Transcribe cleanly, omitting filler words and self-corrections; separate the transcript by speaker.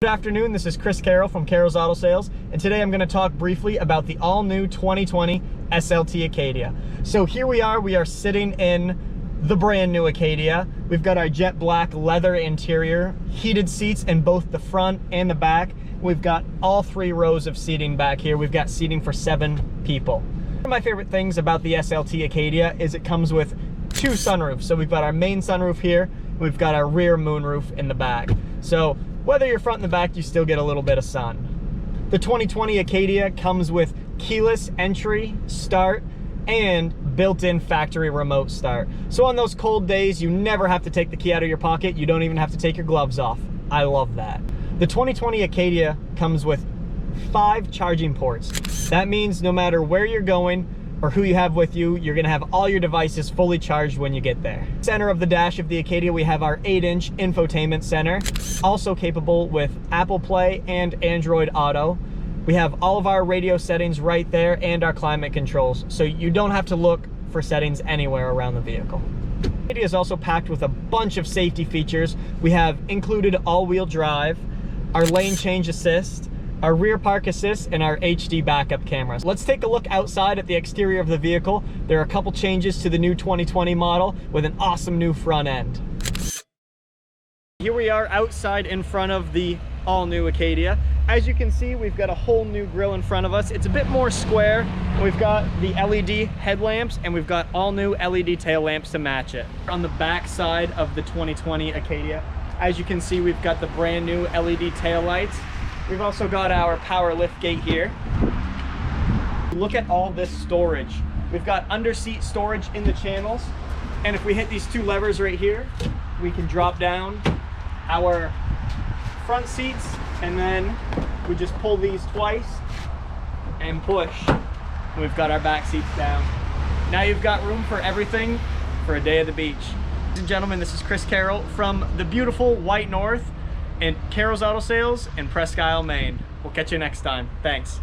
Speaker 1: Good afternoon, this is Chris Carroll from Carrolls Auto Sales, and today I'm going to talk briefly about the all-new 2020 SLT Acadia. So here we are sitting in the brand new Acadia. We've got our jet black leather interior, heated seats in both the front and the back. We've got all 3 rows of seating back here. We've got seating for 7 people. One of my favorite things about the SLT Acadia is it comes with 2 sunroofs. So we've got our main sunroof here, we've got our rear moonroof in the back. So whether you're front and the back, you still get a little bit of sun. The 2020 Acadia comes with keyless entry, start, and built-in factory remote start. So on those cold days, you never have to take the key out of your pocket. You don't even have to take your gloves off. I love that. The 2020 Acadia comes with 5 charging ports. That means no matter where you're going or who you have with you, you're gonna have all your devices fully charged when you get there. Center of the dash of the Acadia, we have our 8-inch infotainment center, also capable with Apple Play and Android Auto. We have all of our radio settings right there and our climate controls, so you don't have to look for settings anywhere around the vehicle. The Acadia is also packed with a bunch of safety features. We have included all-wheel drive, our lane change assist, our rear park assist, and our HD backup cameras. Let's take a look outside at the exterior of the vehicle. There are a couple changes to the new 2020 model with an awesome new front end. Here we are outside in front of the all-new Acadia. As you can see, we've got a whole new grille in front of us. It's a bit more square. We've got the LED headlamps and we've got all new LED tail lamps to match it. On the back side of the 2020 Acadia, as you can see, we've got the brand new LED tail lights. We've also got our power lift gate here. Look at all this storage. We've got under-seat storage in the channels. And if we hit these 2 levers right here, we can drop down our front seats, and then we just pull these twice and push. And we've got our back seats down. Now you've got room for everything for a day at the beach. Ladies and gentlemen, this is Chris Carroll from the beautiful White North and Carrolls Auto Sales in Presque Isle, Maine. We'll catch you next time. Thanks.